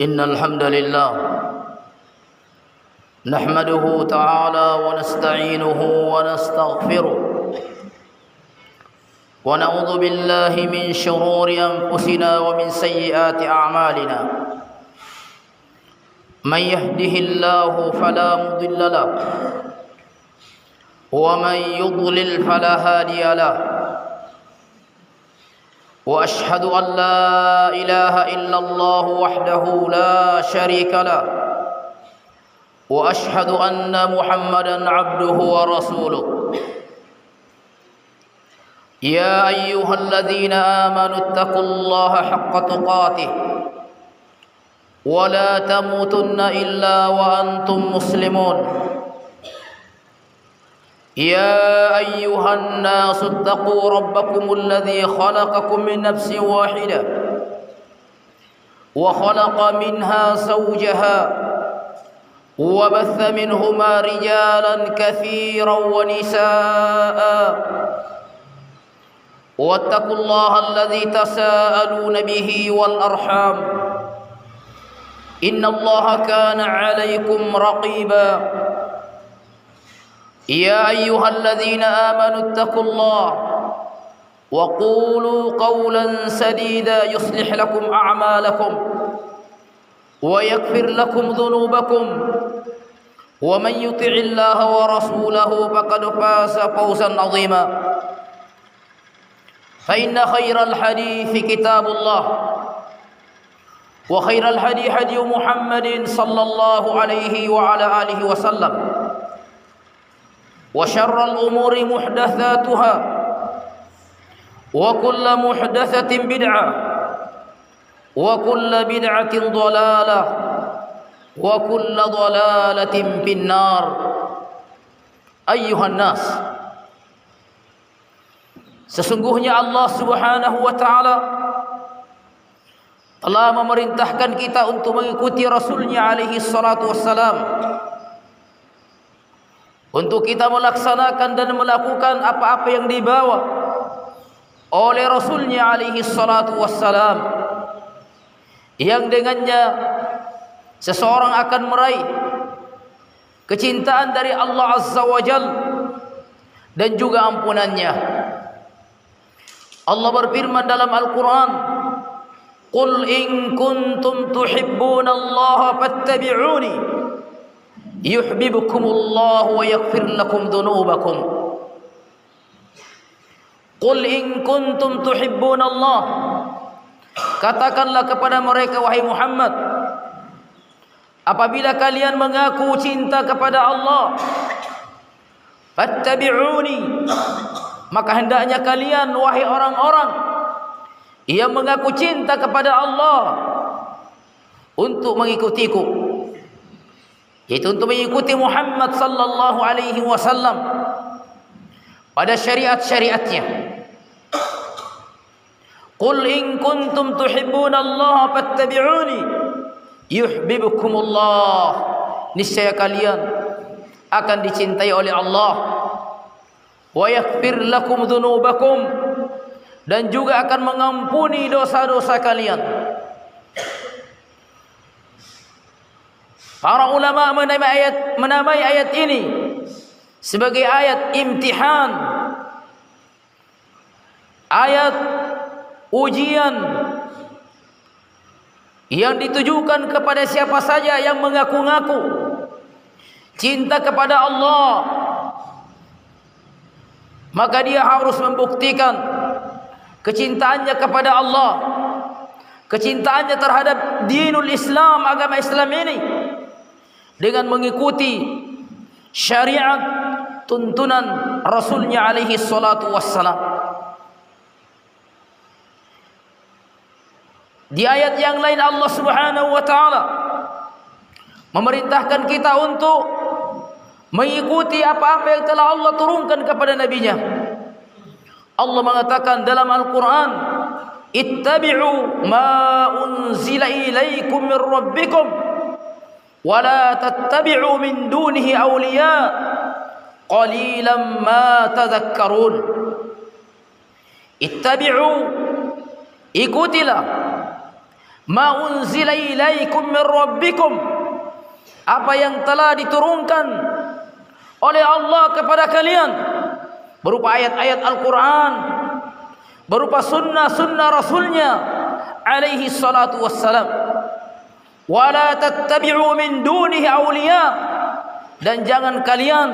إن الحمد لله نحمده تعالى ونستعينه ونستغفره ونعوذ بالله من شرور أنفسنا ومن سيئات أعمالنا من يهده الله فلا مضل له ومن يضلل فلا هادي له وأشهد أن لا إله إلا الله وحده لا شريك له وأشهد أن محمدا عبده ورسوله يا أيها الذين آمنوا اتقوا الله حق تقاته ولا تموتن إلا وأنتم مسلمون يا أيها الناس اتقوا ربكم الذي خلقكم من نفس واحدة وخلق منها زوجها وبث منهما رجالا كثيرا ونساء واتقوا الله الذي تساءلون به والأرحام إن الله كان عليكم رقيبا يا أيها الذين آمنوا اتقوا الله وقولوا قولا سديدا يصلح لكم أعمالكم ويغفر لكم ذنوبكم ومن يطع الله ورسوله فقد فاز فوزا عظيما فإن خير الحديث كتاب الله وخير الهدي هدي محمد صلى الله عليه وعلى آله وسلم وشر الأمور محدثاتها وكل محدثة بدعة وكل بدعة ضلالة وكل ضلالة في النار أيها الناس. Sesungguhnya Allah Subhanahu wa taala telah memerintahkan kita untuk mengikuti Rasulnya alaihi salatu wassalam, untuk kita melaksanakan dan melakukan apa-apa yang dibawa oleh Rasulnya alaihi salatu wassalam, yang dengannya seseorang akan meraih kecintaan dari Allah Azza wa Jal dan juga ampunannya. Allah berfirman dalam Al-Quran, Qul in kuntum tuhibbunallaha fattabi'uni yuhibbukumullahu wa yaghfir lakum dhunubakum. Qul in kuntum tuhibbunallah, katakanlah kepada mereka wahai Muhammad, apabila kalian mengaku cinta kepada Allah, fattabi'uni, maka hendaknya kalian wahai orang-orang yang mengaku cinta kepada Allah untuk mengikutiku, yaitu untuk mengikuti Muhammad sallallahu alaihi wasallam pada syariat-syariatnya. Qul in kuntum tuhibbunallaha fattabi'uni yuhibbukumullah, niscaya kalian akan dicintai oleh Allah, wa yaghfir lakum dhunubakum, dan juga akan mengampuni dosa-dosa kalian. Para ulama menamai ayat ini sebagai ayat imtihan, ayat ujian yang ditujukan kepada siapa saja yang mengaku-ngaku cinta kepada Allah, maka dia harus membuktikan kecintaannya kepada Allah, kecintaannya terhadap dinul Islam, agama Islam ini, dengan mengikuti syariat tuntunan Rasulnya alaihi salatu wassalam. Di ayat yang lain Allah Subhanahu wa taala memerintahkan kita untuk mengikuti apa-apa yang telah Allah turunkan kepada nabinya. Allah mengatakan dalam Al-Quran, ittabi'u ma unzila ilaikum min rabbikum wa la tattabi'u min dunihi awliya qalilan ma tadhakkarun. Ittabi'u, ikutilah ma unzila ilaikum min rabbikum, apa yang telah diturunkan oleh Allah kepada kalian berupa ayat-ayat Al-Quran, berupa sunnah-sunnah Rasulnya alaihi salatu wassalam. Wala tattabi'u min dunihi awliya, dan jangan kalian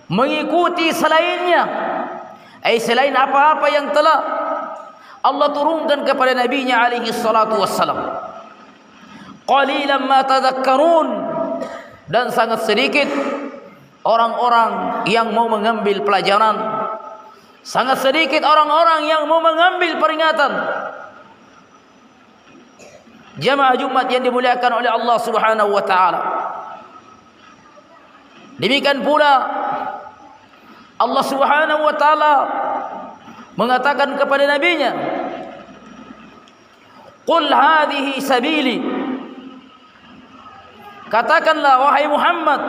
mengikuti selainnya, selain apa-apa yang telah Allah turunkan kepada nabinya alaihi salatu wassalam. Qalilan ma tadhakkarun, dan sangat sedikit orang-orang yang mau mengambil pelajaran, sangat sedikit orang-orang yang mau mengambil peringatan. Jamaah Jumat yang dimuliakan oleh Allah Subhanahu wa taala. Demikian pula Allah Subhanahu wa taala mengatakan kepada nabinya, "Qul hadhihi sabili." Katakanlah wahai Muhammad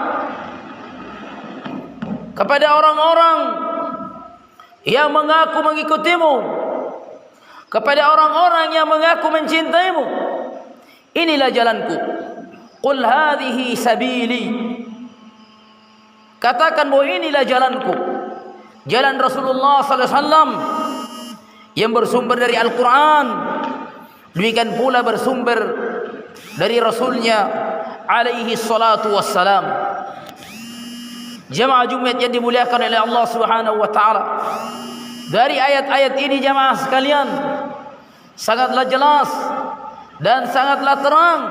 kepada orang-orang yang mengaku mengikutimu, kepada orang-orang yang mengaku mencintaimu, inilah jalanku. Qul hadhihi sabili. Katakan bahwa inilah jalanku, jalan Rasulullah sallallahu alaihi wasallam yang bersumber dari Al-Quran, demikian pula bersumber dari Rasulnya alaihi salatu wassalam. Jamaah Jumat yang dimuliakan oleh Allah Subhanahu wa taala, dari ayat-ayat ini jamaah sekalian sangatlah jelas dan sangatlah terang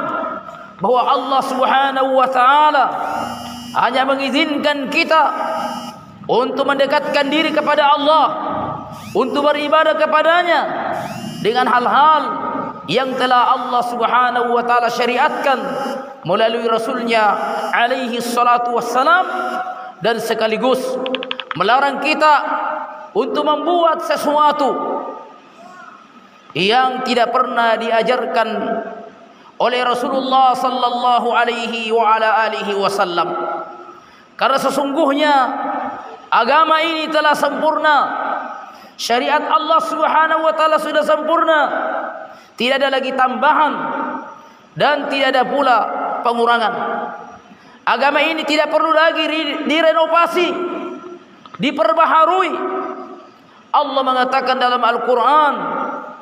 bahwa Allah Subhanahu wa taala hanya mengizinkan kita untuk mendekatkan diri kepada Allah, untuk beribadah kepadanya dengan hal-hal yang telah Allah Subhanahu wa taala syariatkan melalui Rasulnya alaihi salatu wassalam, dan sekaligus melarang kita untuk membuat sesuatu yang tidak pernah diajarkan oleh Rasulullah sallallahu alaihi wa ala alihi wasallam. Karena sesungguhnya agama ini telah sempurna, syariat Allah Subhanahu wa taala sudah sempurna, tidak ada lagi tambahan dan tidak ada pula pengurangan. Agama ini tidak perlu lagi direnovasi, diperbaharui. Allah mengatakan dalam Al-Quran,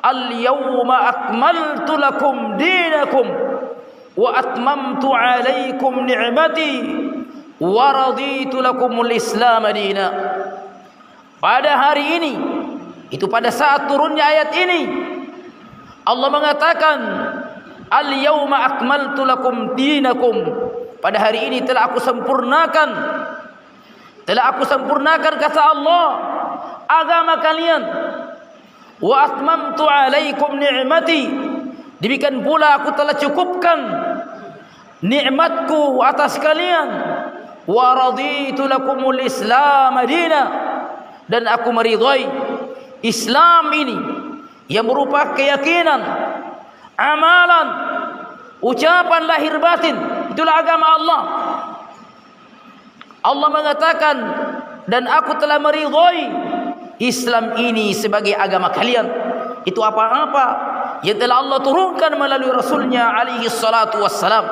"Al-yawma akmaltu lakum dinakum wa atmamtu alaikum ni'mati wa raditu lakumul Islam dina." Pada hari ini, itu pada saat turunnya ayat ini, Allah mengatakan, "Al-yawma akmaltu lakum dinakum." Pada hari ini telah aku sempurnakan, kata Allah, agama kalian. Wa atmamtu alaikum ni'mati, demikian pula aku telah cukupkan nikmatku atas kalian. Wa raditu lakumul Islam dina, dan aku meridhai Islam ini yang berupa keyakinan, amalan, ucapan lahir batin. Itulah agama Allah. Allah mengatakan, dan aku telah meridhai Islam ini sebagai agama kalian. Itu apa-apa yang telah Allah turunkan melalui Rasulnya alaihi salatu wassalam.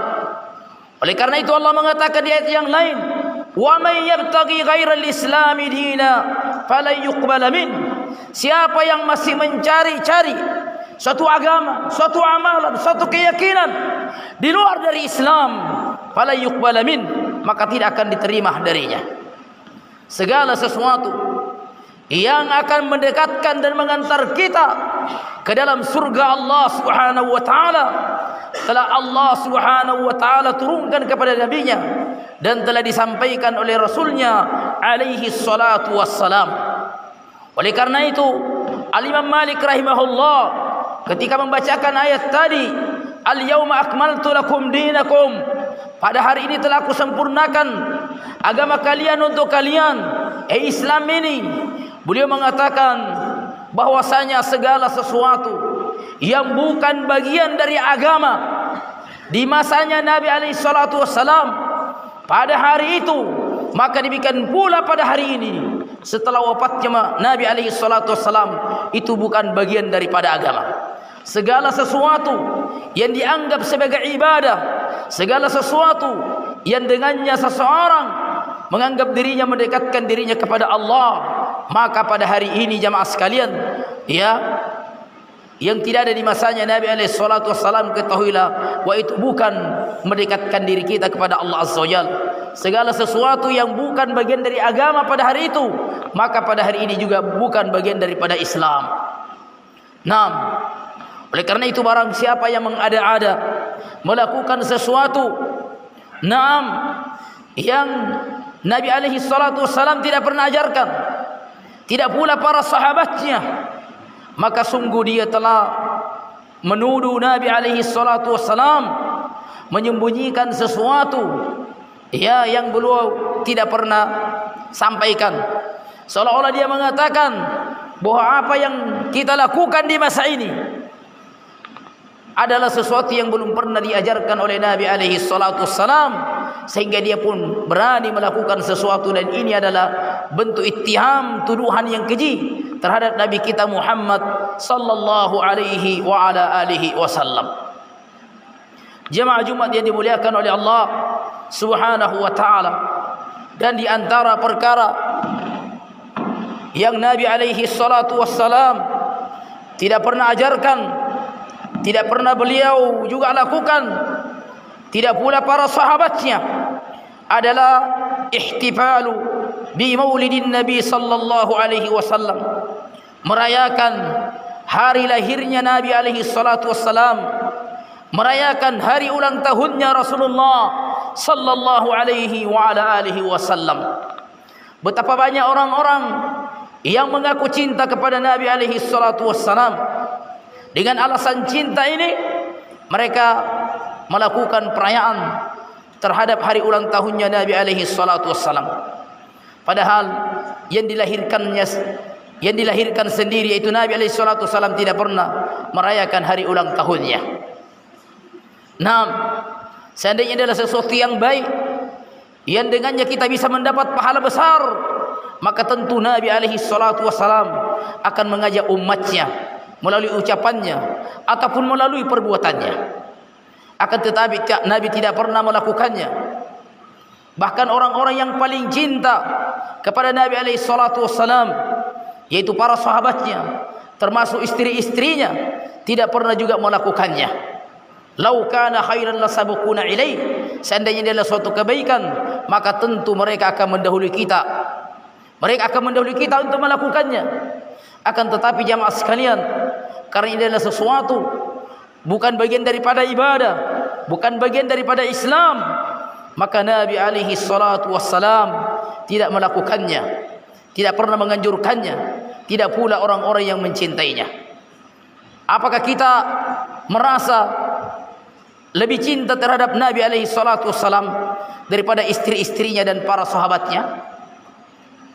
Oleh karena itu Allah mengatakan di ayat yang lain, "Wa may yabtaghi ghairal islami dina falan yuqbala min." Siapa yang masih mencari-cari suatu agama, suatu amalan, suatu keyakinan di luar dari Islam, falan yuqbala min, maka tidak akan diterima darinya. Segala sesuatu yang akan mendekatkan dan mengantar kita ke dalam surga Allah Subhanahu wa taala telah Allah Subhanahu wa taala turunkan kepada nabinya dan telah disampaikan oleh Rasulnya alaihi salatu wassalam. Oleh karena itu Al-Imam Malik rahimahullah ketika membacakan ayat tadi, "Al-yawma akmaltu lakum dinakum," pada hari ini telah aku sempurnakan agama kalian untuk kalian, Islam ini. Beliau mengatakan bahwasanya segala sesuatu yang bukan bagian dari agama di masanya Nabi alaihi salatu wassalam pada hari itu, maka demikian pula pada hari ini setelah wafatnya Nabi alaihi salatu wassalam, itu bukan bagian daripada agama. Segala sesuatu yang dianggap sebagai ibadah, segala sesuatu yang dengannya seseorang menganggap dirinya mendekatkan dirinya kepada Allah, maka pada hari ini jamaah sekalian, ya, yang tidak ada di masanya Nabi alaihi salatu wassalam, ketahuilah bahwa itu bukan mendekatkan diri kita kepada Allah azza wajalla. Segala sesuatu yang bukan bagian dari agama pada hari itu, maka pada hari ini juga bukan bagian daripada Islam. Naam. Oleh karena itu barang siapa yang mengada-ada melakukan sesuatu, naam, yang Nabi alaihi salatu wassalam tidak pernah ajarkan, tidak pula para sahabatnya, maka sungguh dia telah menuduh Nabi alaihi salatu wassalam menyembunyikan sesuatu, ya, yang beliau tidak pernah sampaikan. Seolah-olah dia mengatakan bahwa apa yang kita lakukan di masa ini adalah sesuatu yang belum pernah diajarkan oleh Nabi alaihi salatu wassalam, sehingga dia pun berani melakukan sesuatu, dan ini adalah bentuk ittiham, tuduhan yang keji terhadap Nabi kita Muhammad sallallahu alaihi wa ala alihi wasallam. Jemaah Jumat yang dimuliakan oleh Allah Subhanahu wa taala, dan di antara perkara yang Nabi alaihi salatu wassalam tidak pernah ajarkan, tidak pernah beliau juga lakukan, tidak pula para sahabatnya, adalah ihtifalu bi maulidin Nabi sallallahu alaihi wasallam, merayakan hari lahirnya Nabi alaihi salatu wassalam, merayakan hari ulang tahunnya Rasulullah sallallahu alaihi wa ala alihi wasallam. Betapa banyak orang-orang yang mengaku cinta kepada Nabi alaihi salatu wassalam, dengan alasan cinta ini mereka melakukan perayaan terhadap hari ulang tahunnya Nabi alaihi salatu wassalam, padahal yang dilahirkan sendiri yaitu Nabi alaihi salatu wassalam tidak pernah merayakan hari ulang tahunnya. Nah, seandainya adalah sesuatu yang baik yang dengannya kita bisa mendapat pahala besar, maka tentu Nabi alaihi salatu wassalam akan mengajak umatnya melalui ucapannya ataupun melalui perbuatannya. Akan tetapi Nabi tidak pernah melakukannya. Bahkan orang-orang yang paling cinta kepada Nabi alaihi salatu wassalam, yaitu para sahabatnya, termasuk istri-istrinya, tidak pernah juga melakukannya. Lau kana khairan lasabuquna ilaih, seandainya adalah suatu kebaikan, maka tentu mereka akan mendahului kita. Mereka akan mendahului kita untuk melakukannya. Akan tetapi jamaah sekalian, karena ini adalah sesuatu bukan bagian daripada ibadah, bukan bagian daripada Islam, maka Nabi alaihi salatu wassalam tidak melakukannya, tidak pernah menganjurkannya, tidak pula orang-orang yang mencintainya. Apakah kita merasa lebih cinta terhadap Nabi alaihi salatu wassalam daripada istri-istrinya dan para sahabatnya?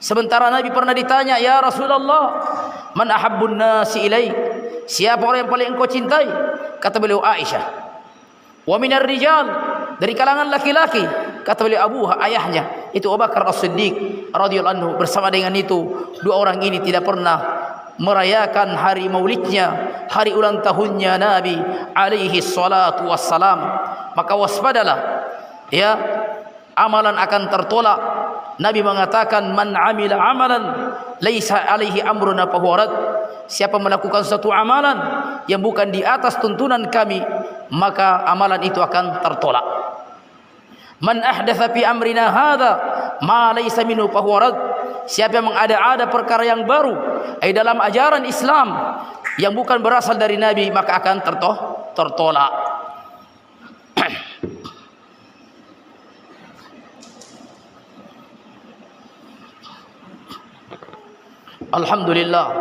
Sementara Nabi pernah ditanya, "Ya Rasulullah, man ahabbun nasi ilaik?" Siapa orang yang paling engkau cintai? Kata beliau, Aisyah. Wa minar rijal, dari kalangan laki-laki, kata beliau, abuha, ayahnya, itu Abu Bakar As-Siddiq radhiyallahu anhu. Bersama dengan itu, dua orang ini tidak pernah merayakan hari maulidnya, hari ulang tahunnya Nabi alaihi salatu wassalam. Maka waspadalah, ya, amalan akan tertolak. Nabi mengatakan, man amila amalan laisa alaihi amruna fahuwa rad. Siapa melakukan suatu amalan yang bukan di atas tuntunan kami, maka amalan itu akan tertolak. Man ahdatsa fi amrina hadza ma laisa minhu fahuwa rad. Siapa yang mengada-ada perkara yang baru dalam ajaran Islam yang bukan berasal dari Nabi, maka akan tertolak. Alhamdulillah,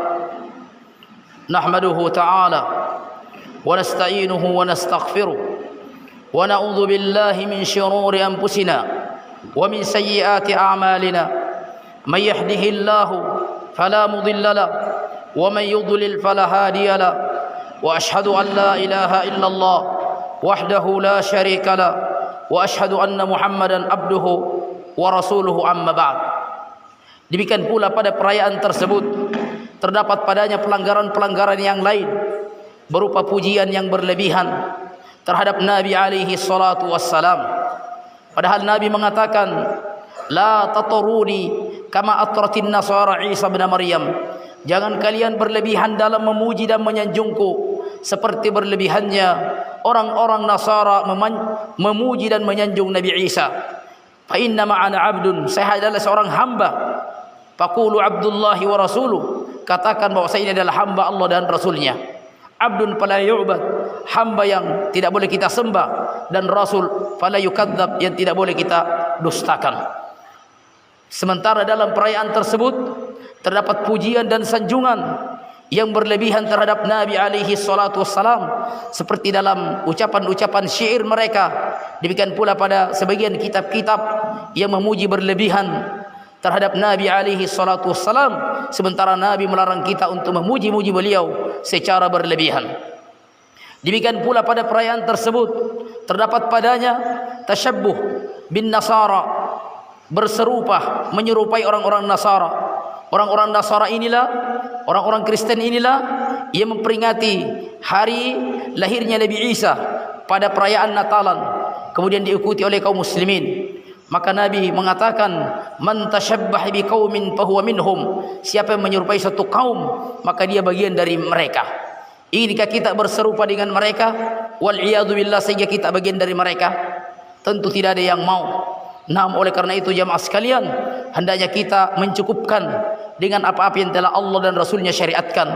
nahmaduhu ta'ala wa nasta'inuhu wa nastaghfiruh wa na'udzu billahi min shururi anfusina wa min sayyiati a'malina. May yahdihillahu fala mudilla lahu wa man yudlil fala hadiya lahu. Wa ashhadu an la ilaha illallah wahdahu la syarika lahu wa ashhadu anna Muhammadan abduhu wa rasuluhu, amma ba'd. Demikian pula pada perayaan tersebut terdapat padanya pelanggaran-pelanggaran yang lain berupa pujian yang berlebihan, terhadap Nabi alaihi salatu wassalam. Padahal Nabi mengatakan, la taturuni kama atratin nasara Isa bin Maryam. Jangan kalian berlebihan dalam memuji dan menyanjungku seperti berlebihannya orang-orang Nasara memuji dan menyanjung Nabi Isa. Fa inna ma'ana abdun, saya adalah seorang hamba. Faqulu abdullahi wa rasuluh, katakan bahwa saya ini adalah hamba Allah dan Rasulnya. Abdun fala yu'bad, hamba yang tidak boleh kita sembah, dan Rasul fala yukadzab, yang tidak boleh kita dustakan. Sementara dalam perayaan tersebut terdapat pujian dan sanjungan yang berlebihan terhadap Nabi alaihi salatu wassalam, seperti dalam ucapan-ucapan syair mereka. Demikian pula pada sebagian kitab-kitab yang memuji berlebihan terhadap Nabi alaihi salatu wassalam, sementara Nabi melarang kita untuk memuji-muji beliau secara berlebihan. Demikian pula pada perayaan tersebut terdapat padanya tasyabbuh bin Nasara, berserupa, menyerupai orang-orang Nasara. Orang-orang Nasara inilah, orang-orang Kristen inilah yang memperingati hari lahirnya Nabi Isa pada perayaan Natalan, kemudian diikuti oleh kaum muslimin. Maka Nabi mengatakan, man tashabbaha biqaumin fahuwa minhum, siapa yang menyerupai satu kaum maka dia bagian dari mereka. Inikah kita berserupa dengan mereka? Wal iyadu billah, sehingga kita bagian dari mereka? Tentu tidak ada yang mau. Nah, oleh karena itu jamaah sekalian, hendaknya kita mencukupkan dengan apa-apa yang telah Allah dan Rasulnya syariatkan.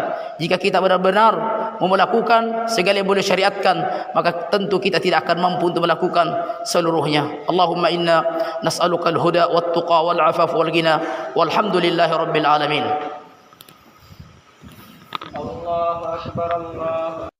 Jika kita benar-benar melakukan segala yang boleh syariatkan, maka tentu kita tidak akan mampu untuk melakukan seluruhnya. Allahumma inna nas'aluka al-huda wat-tuqa wal-'afaf wal-ghina walhamdulillahi rabbil alamin. Allahu akbar, Allah.